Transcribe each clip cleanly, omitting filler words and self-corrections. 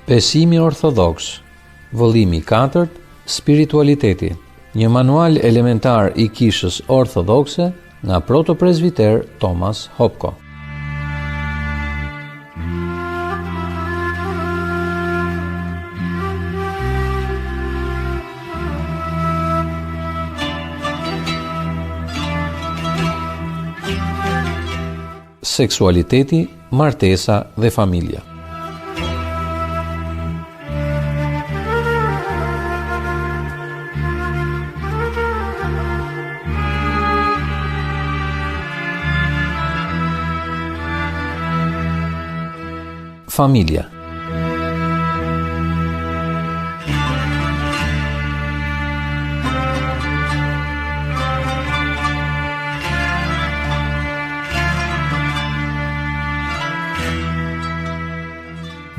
Besimi orthodoks, vëllimi i katërt, spiritualiteti. Një manual elementar i kishës orthodokse nga protopresbiter Thomas Hopko. Seksualiteti, martesa dhe familja. Familja.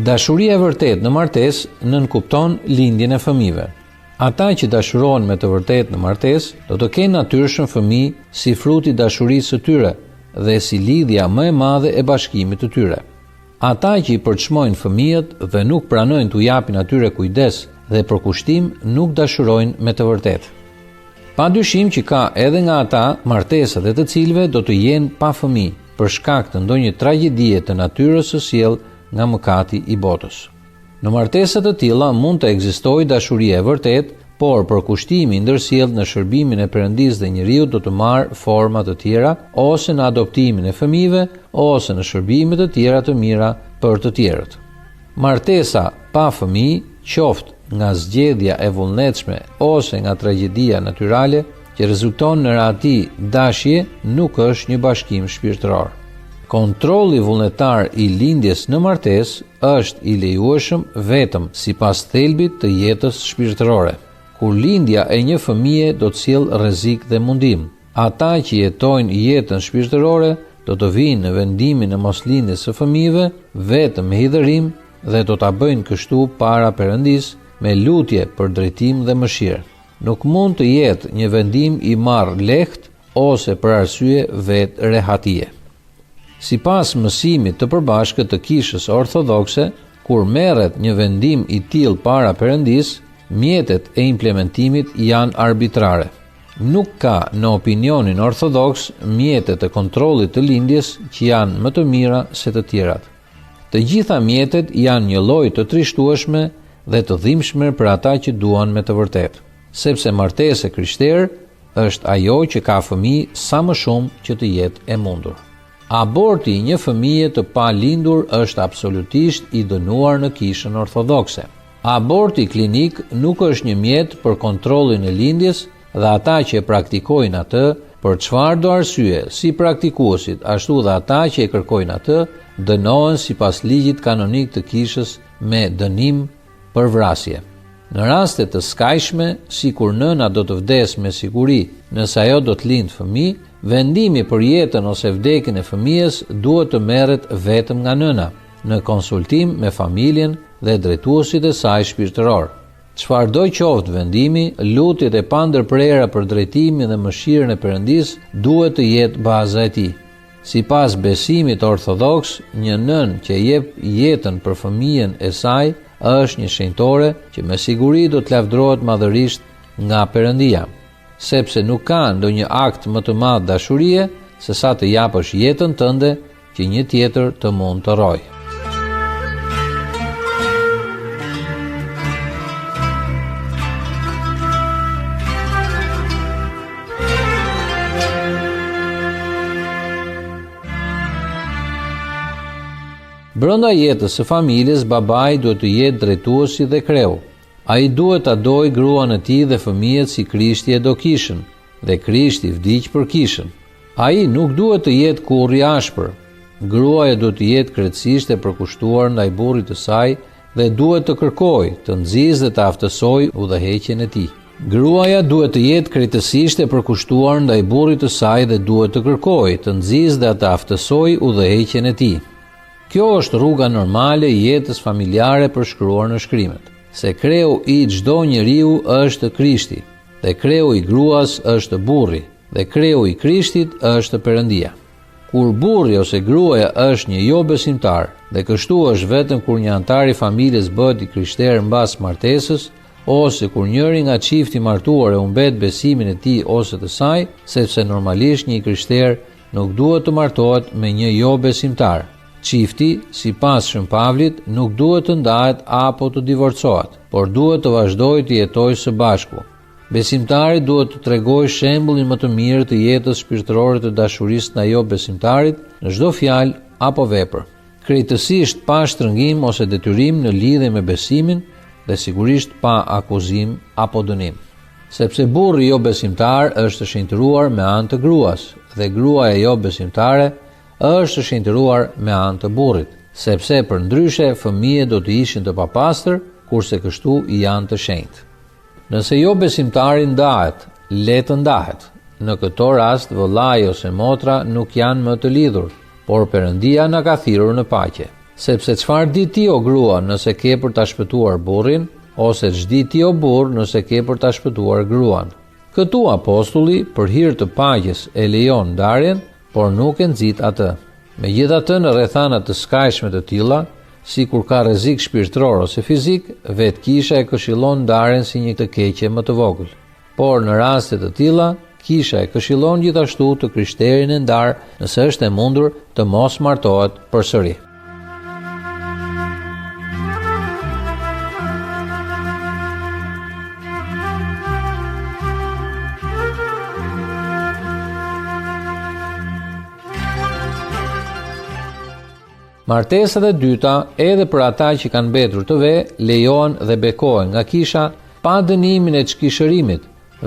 Dashuria e vërtet në martesë nënkupton lindjen e fëmijëve. Ata që dashurohen me të vërtetë në martesë do të kenë natyrshëm fëmijë si fruti i dashurisë së tyre dhe si lidhja më e madhe e bashkimit të tyre. Ata që i përçmojnë fëmijët dhe nuk pranojnë t'u japin atyre kujdes dhe përkushtim nuk dashurojnë me të vërtetë. Padyshim që ka edhe nga ata martesat e të cilëve do të jenë pa fëmijë për shkak të ndonjë tragjedie të natyrës së sjellë nga mëkati i botës. Në martesat të tilla mund të ekzistojë dashuria e vërtetë, por përkushtimi ndërsjellë në shërbimin e Perëndisë dhe njeriu do të marrë forma të tjera, ose në adoptimin e fëmijëve, ose në shërbime të tjera të mira për të tjerët. Martesa pa fëmijë, qoftë nga zgjedhja e vullnetshme ose nga tragjedia natyrale që rezulton në rati dashje, nuk është një bashkim shpirtëror. Kontrolli vullnetar i lindjes në martesë është i lejueshëm vetëm sipas thelbit të jetës shpirtërore. Kur lindja e një fëmije do të sjellë rrezik dhe mundim. Ata që jetojnë jetën shpirtërore do të vinë në vendimin e moslindjes së fëmijëve vetëm me hidhërim dhe do ta bëjnë kështu para Perëndisë me lutje për drejtim dhe mëshirë. Nuk mund të jetë një vendim i marrë lehtë ose për arsye vetë rehatie. Sipas mësimit të përbashkët të kishës orthodokse, kur merret një vendim i tillë para Perëndisë, mjetet e implementimit janë arbitrare. Nuk ka në opinionin ortodoks mjetet e kontrollit të lindjes që janë më të mira se të tjerat. Të gjitha mjetet janë një lloj të trishtueshme dhe të dhimbshme për ata që duan me të vërtetë, sepse martesa krishterë është ajo që ka fëmijë sa më shumë që të jetë e mundur. Aborti i një fëmije të pa lindur është absolutisht i dënuar në kishën ortodokse. Aborti klinik nuk është një mjet për kontrollin e lindjes dhe ata që e praktikojnë atë, për çfarëdo arsye, si praktikuesit, ashtu dhe ata që e kërkojnë atë, dënohen sipas ligjit kanonik të kishës me dënim për vrasje. Në raste të skajshme, sikur nëna do të vdes me siguri nëse ajo do të lindë fëmijë, vendimi për jetën ose vdekjen e fëmijës duhet të merret vetëm nga nëna, në konsultim me familjen dhe drejtuesit e saj shpirtëror. Çfarëdo qoftë vendimi, lutjet e pandërprera për drejtimin dhe mëshirën e Perëndisë duhet të jetë baza e tij. Sipas besimit ortodoks, një nën që jep jetën për fëmijën e saj është një shenjtore që me siguri do të lavdërohet madhërisht nga Perëndia, sepse nuk ka ndonjë akt më të madh dashurie se sa të japësh jetën tënde që një tjetër të mund të rrojë. Brenda jetës së familjes, babai duhet të jetë drejtuesi dhe kreu. Ai duhet ta dojë gruan e tij dhe fëmijët si Krishti e do kishën, dhe Krishti vdiq për kishën. Ai nuk duhet të jetë kurrë i ashpër. Gruaja duhet të jetë krejtësisht e përkushtuar ndaj burrit të saj dhe duhet të kërkojë, të nxjisë dhe të aftësojë udhëheqjen e tij. Gruaja duhet të jetë krejtësisht e përkushtuar ndaj burrit të saj dhe duhet të kërkojë, të nxjisë dhe të aftësojë udhëheqjen e tij. Kjo është rruga normale e jetës familjare përshkruar në shkrimet, se kreu i çdo njeriu është Krishti, dhe kreu i gruas është burri, dhe kreu i Krishtit është Perëndia. Kur burri ose gruaja është një jo besimtar, dhe kështu është vetëm kur një antar i familjes bëhet i krishterë mbas martesës, ose kur njëri nga çifti martuar e humbet besimin e tij ose të saj, sepse normalisht një krishter nuk duhet të martohet me një jo besimtar. Çifti, sipas Shën Pavlit, nuk duhet të ndahet apo të divorcohet, por duhet të vazhdojë të jetojë së bashku. Besimtari duhet të tregojë shembullin më të mirë të jetës shpirtërore të dashurisë ndaj jo besimtarit në çdo fjalë apo vepër. Krejtësisht pa shtrëngim ose detyrim në lidhje me besimin dhe sigurisht pa akuzim apo dënim. Sepse burri jo besimtar është shenjtëruar me anë të gruas dhe gruaja jo besimtare është shenjtëruar me anë të burrit, sepse përndryshe fëmijët do të ishin të papastër, kurse kështu janë të shenjtë. Nëse jo besimtari ndahet, le të ndahet. Në këto rast vëllai ose motra nuk janë më të lidhur, por Perëndia na ka thirrur në paqe. Sepse çfarë di ti o grua nëse ke për ta shpëtuar burrin, ose ç'di ti o burr nëse ke për ta shpëtuar gruan. Këtu apostulli për hir të paqes e lejon ndarjen, por nuk e nxit atë. Megjithatë, në rrethana të skajshme të tilla, si kur ka rrezik shpirtëror ose fizik, vetë kisha e këshillon ndarjen si një të keqe më të vogël. Por në raste të tilla, kisha e këshillon gjithashtu të krishterin e ndar nëse është e mundur të mos martohet përsëri. Martesat e dyta, edhe për ata që kanë mbetur të ve, lejohen dhe bekohen nga kisha pa dënimin e çkishërimit,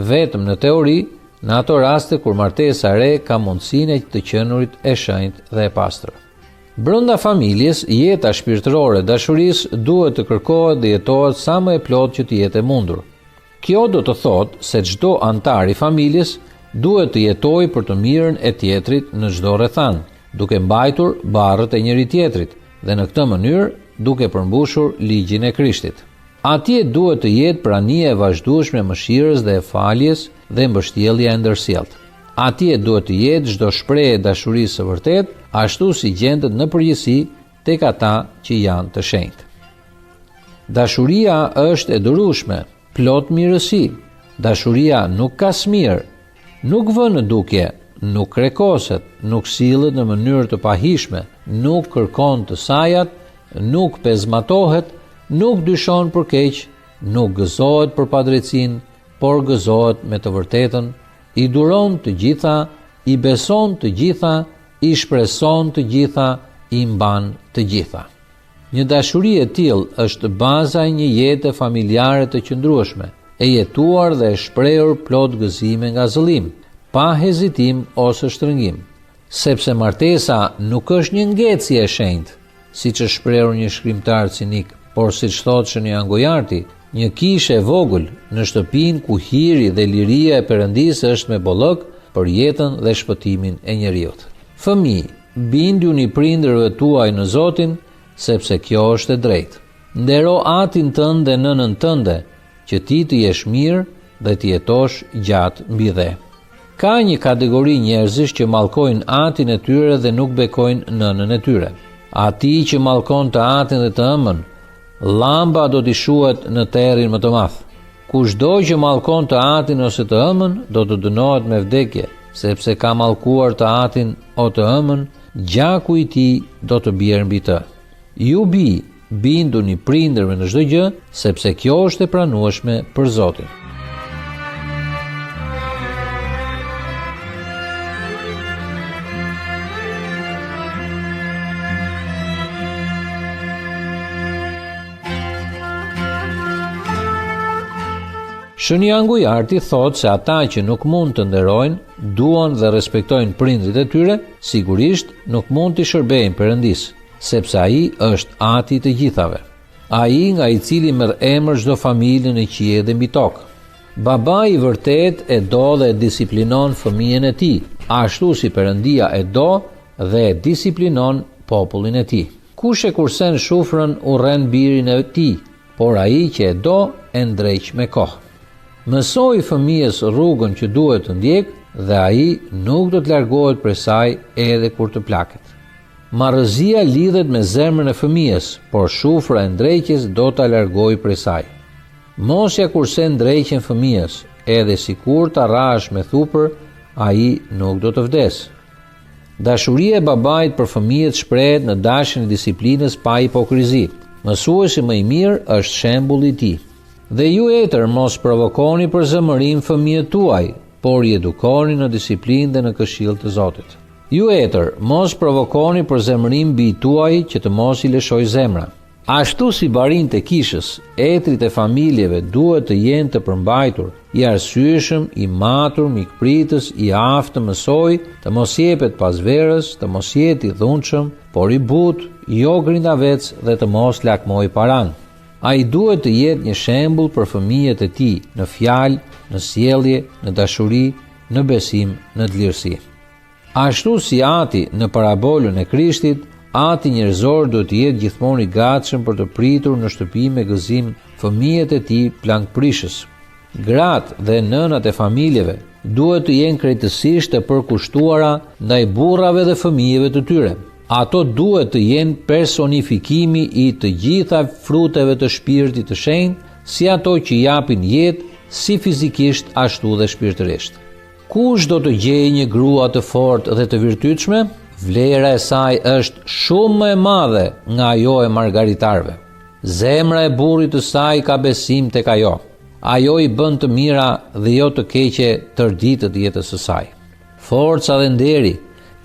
vetëm në teori, në ato raste kur martesa e re ka mundësinë e të qenurit e shenjtë dhe e pastër. Brenda familjes, jeta shpirtërore e dashurisë duhet të kërkohet dhe jetohet sa më e plotë që të jetë e mundur. Kjo do të thotë se çdo antar i familjes duhet të jetojë për të mirën e tjetrit në çdo rrethan, duke mbajtur barrët e njëri tjetrit dhe në këtë mënyrë duke përmbushur ligjin e Krishtit. Atje duhet të jetë prania e vazhdueshme e mëshirës dhe e faljes dhe mbështjellja e ndërsjellët. Atje duhet të jetë çdo shprehje dashurisë së vërtet, ashtu si gjendet në përgjithësi tek ata që janë të shenjtë. Dashuria është e durueshme, plot mirësi. Dashuria nuk ka smir, nuk vën në dukje, nuk krekoset, nuk sillet në mënyrë të pahishme, nuk kërkon të sajat, nuk pezmatohet, nuk dyshon për keq, nuk gëzohet për padrejtësinë, por gëzohet me të vërtetën, i duron të gjitha, i beson të gjitha, i shpreson të gjitha, i mban të gjitha. Një dashuri e tillë është baza e një jete familjare të qëndrueshme, e jetuar dhe e shprehur plot gëzime nga zëllim, pa hezitim ose shtrëngim, sepse martesa nuk është një ngecje e shenjtë, siç është shprehur një shkrimtar cinik, por siç thotë Shënia Gojarti, një kishë e vogël në shtëpinë ku hiri dhe liria e Perëndisë është me bollok për jetën dhe shpëtimin e njerëzit. Fëmijë, binduni prindërve tuaj në Zotin, sepse kjo është e drejtë. Ndero atin tënd dhe nënën tënde, që ti të jesh mirë dhe të jetosh gjatë mbi dhe. Ka një kategori njerëzish që mallkojnë atin e tyre dhe nuk bekojnë nënën e tyre. Ati që mallkon të atin dhe të ëmën, llamba do t'i shuhet në terrin më të madh. Kushdo që mallkon të atin ose të ëmën do të dënohet me vdekje, sepse ka mallkuar të atin o të ëmën, gjaku i tij do të bjerë mbi të. Ju binduni prindërve në çdo gjë, sepse kjo është e pranueshme për Zotin. Shënia Gojarti thotë se ata që nuk mund të nderojnë, duan dhe respektojnë prindrit e tyre, sigurisht nuk mund të shërbejnë Perëndisë, sepse ai është Ati të gjithave. Ai nga i cili merr emër çdo familje në qiell dhe mbi tokë. Babai i vërtet e do dhe e disiplinon fëmijën e tij, ashtu si Perëndia e do dhe e disiplinon popullin e tij. Kush e kursen shufrën urren birin e tij, por ai që e do e ndreq me kohë. Mësoj fëmijës rrugën që duhet të ndjek dhe ai nuk do të largohet prej saj edhe kur të plaket. Marrëzia lidhet me zemrën e fëmijës, por shufra e ndrejqjes do ta largojë prej saj. Mosja kurse ndrejqen fëmijës, edhe sikur ta rrash me thupër, ai nuk do të vdesë. Dashuria e babait për fëmijët shprehet në dashjen e disiplinës pa hipokrizi. Mësuesi më i mirë është shembulli i tij. Dhe ju etër mos provokoni për zemërim fëmijët tuaj, por i edukoni në disiplinë dhe në këshill të Zotit. Ju etër mos provokoni për zemërim bijtë tuaj që të mos i lëshojë zemra. Ashtu si barinjtë e kishës, etrit e familjeve duhet të jenë të përmbajtur, i arsyeshëm, i matur, mikpritës, i aftë të mësoj, të mos jepet pas verës, të mos jetë i dhunshëm, por i butë, jo grindavec dhe të mos lakmoj paran. Ai duhet të jetë një shembull për fëmijët e tij në fjalë, në sjellje, në dashuri, në besim, në lirësi. Ashtu si ati në parabolën e Krishtit, ati njerëzor duhet të jetë gjithmonë i gatshëm për të pritur në shtëpi me gëzim fëmijët e tij plankprishës. Gratë dhe nënat e familjeve duhet të jenë krejtësisht të përkushtuara ndaj burrave dhe fëmijëve të tyre. Ato duhet të jenë personifikimi i të gjitha fruteve të shpirtit të shenjtë, si ato që japin jetë, si fizikisht ashtu dhe shpirtërisht. Kush do të gjejë një grua të fortë dhe të virtytshme? Vlera e saj është shumë më e madhe nga ajo e margaritarëve. Zemra e burrit të saj ka besim tek ajo. Ajo i bën të mira dhe jo të keqe tër ditët e jetës së saj. Forca dhe nderi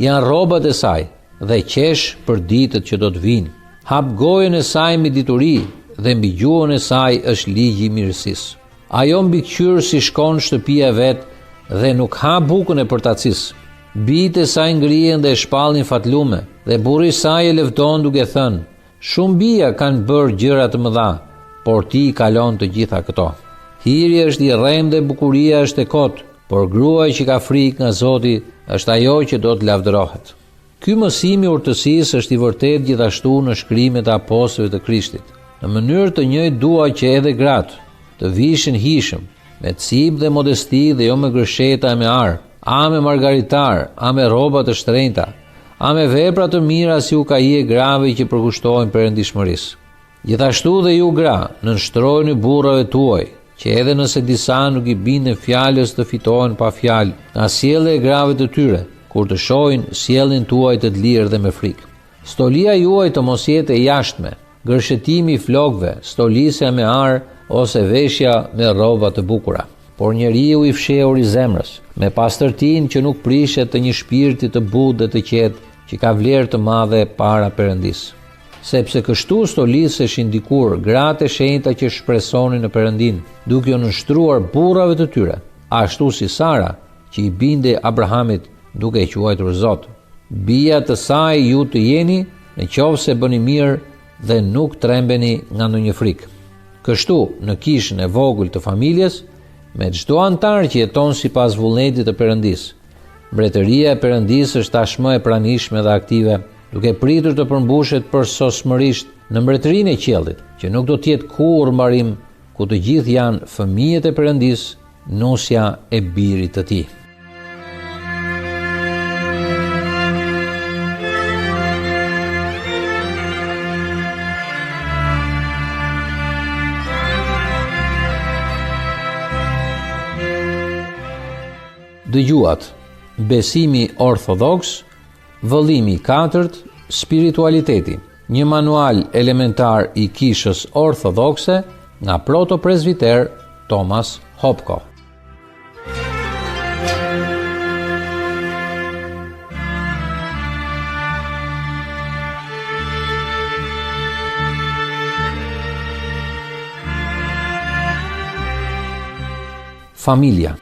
janë rrobat e saj dhe qesh për ditët që do të vinë. Hap gojën e saj me dituri dhe mbi gjuhën e saj është ligji i mirësisë. Ajo mbikëqyr si shkon në shtëpia e vet dhe nuk ha bukën e përtacisë. Bijtë e saj ngrihen dhe e shpallin fatlume, dhe burri i saj e lëvdon duke thënë: shumë bija kanë bërë gjëra të mëdha, por ti i kalon të gjitha këto. Hiri është i rrem dhe bukuria është e kot, por gruaja që ka frikë nga Zoti është ajo që do të lavdërohet. Ky mësim i urtësisë është i vërtet gjithashtu në shkrimet e apostujve të Krishtit. Në mënyrë të njëjtë dua që edhe gratë të vishin hishëm, me cip dhe modesti dhe jo me gërsheta e me arë, a me margaritar, a me rroba të shtrenjta, a me vepra të mira si u ka e grave që përkushtohen perëndishmërisë. Gjithashtu dhe ju gra, nënshtrojeni burrave tuaj, që edhe nëse disa nuk i bindën fjalës të fitohen pa fjalë, nga sjellja e grave të tyre, kur të shohin sjelljen tuaj të lirë dhe me frikë. Stolia juaj të mos jetë e jashtme, gërshetimi i flokëve, stolisja me arë ose veshja me rroba të bukura. Por njeriu i fshehur i zemrës, me pastërtinë që nuk prishet të një shpirti të butë dhe të qetë, që ka vlerë të madhe para Perëndisë. Sepse kështu stoliseshin dikur gratë e shenjta që shpresonin në Perëndin, duke u nënshtruar burrave të tyre, ashtu si Sara, që i binde Abrahamit duke e quajtur Zot. Bija të saj ju të jeni, nëse bëni mirë dhe nuk trembeni nga ndonjë frikë. Kështu, në kishën e vogël të familjes, me çdo antar që jeton sipas vullnetit të Perëndisë, mbretëria e Perëndisë është tashmë e pranishme dhe aktive, duke pritur të përmbushet përsosmërisht në mbretërinë e qiellit, që nuk do të jetë kurrë mbarim, ku të gjithë janë fëmijët e Perëndisë, nusja e birit të tij. Dëgjuat: besimi orthodoks, vëllimi i katërt, spiritualiteti, një manual elementar i kishës orthodokse nga protopresbiter Thomas Hopko. Familja.